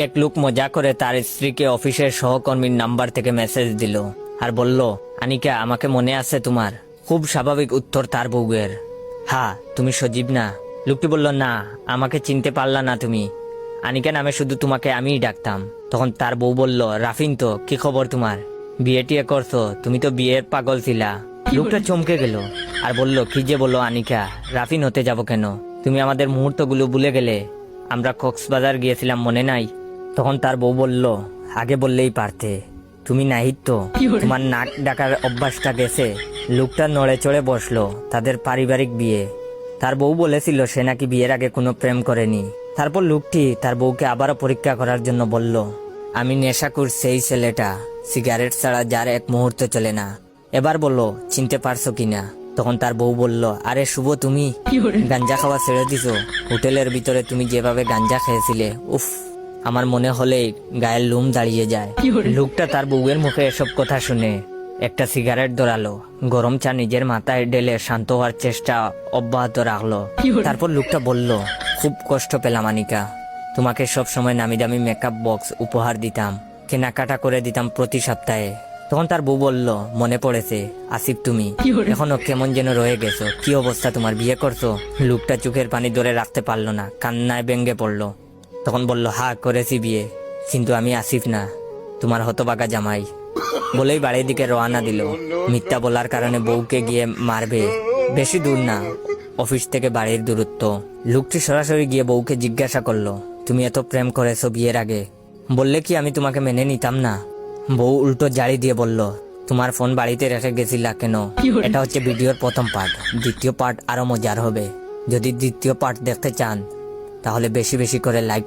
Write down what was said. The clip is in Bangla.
এক লোক মজা করে তার স্ত্রীকে অফিসের সহকর্মীর নাম্বার থেকে মেসেজ দিল আর বলল, আনিকা আমাকে মনে আছে তোমার? খুব স্বাভাবিক উত্তর তার বউয়ের, হ্যাঁ তুমি সজীব না? লোকটি বলল, না আমাকে চিনতে পারলা না তুমি? আনিকা নামে শুধু তোমাকে আমিই ডাকতাম। তখন তার বউ বলল, রাফিন তো, কি খবর তোমার? বিয়ে টিয়ে করছো? তুমি তো বিয়ের পাগল ছিলা। লোকটা চমকে গেল আর বলল, কি যে বলো আনিকা, রাফিন হতে যাব কেন? তুমি আমাদের মুহূর্তগুলো ভুলে গেলে? আমরা কক্সবাজার গিয়েছিলাম, মনে নাই? তখন তার বউ বলল, আগে বললেই পারতে, তুমি নাহিত তো, তোমার নাক ডাকার অভ্যাসটা গেছে। লোকটা নড়ে চড়ে বসলো। তাদের পারিবারিক বিয়ে। তার বউ বলেছিল সে নাকি বিয়ের আগে কোনো প্রেম করেনি। তারপর লোকটি তার বউকে আবারও পরীক্ষা করার জন্য বলল, আমি নেশাখোর সেই ছেলেটা, সিগারেট ছাড়া যার এক মুহূর্ত চলে না। এবার বললো, চিনতে পারছো কিনা? তখন তার বউ বলল, আরে শুভ, তুমি গাঞ্জা খাওয়া ছেড়ে দিছো? হোটেলের ভিতরে তুমি যেভাবে গাঞ্জা খেয়েছিলে, উফ, আমার মনে হলেই গায়ের লোম দাঁড়িয়ে যায়। লোকটা তার বউয়ের মুখে এসব কথা শুনে একটা সিগারেট ধরালো, গরম চা নিজের মাথায় ঢেলে শান্ত হওয়ার চেষ্টা অব্যাহত রাখলো। তারপর লোকটা বলল, খুব কষ্ট পেলাম আনিকা, তোমাকে সব সময় নামি দামি মেকআপ বক্স উপহার দিতাম, কেনাকাটা করে দিতাম প্রতি সপ্তাহে। তখন তার বউ বলল, মনে পড়েছে আসিফ, তুমি এখনো কেমন যেন রয়ে গেছো। কি অবস্থা তোমার, বিয়ে করছো? লোকটা চোখের পানি ধরে রাখতে পারলো না, কান্নায় ভেঙে পড়লো। তখন বলল, হ্যাঁ করেছি বিয়ে, কিন্তু আমি আসিফ না, তোমার হতবাগা জামাই। বলেই বাড়ির দিকে রওনা দিল। মিথ্যা বলার কারণে বউকে গিয়ে মারবে। বেশি দূর না, অফিস থেকে বাড়ির দূরত্ব। লোকটি সরাসরি গিয়ে বউকে জিজ্ঞাসা করলো, তুমি এত প্রেম করেছো বিয়ের আগে, বললে কি আমি তোমাকে মেনে নিতাম না? বউ উল্টো জাড়ি দিয়ে বলল, তোমার ফোন বাড়িতে রেখে গেছিলা কেন? এটা হচ্ছে ভিডিওর প্রথম পার্ট, দ্বিতীয় পার্ট আরো মজার হবে। যদি দ্বিতীয় পার্ট দেখতে চান তাহলে বেশি বেশি করে লাইক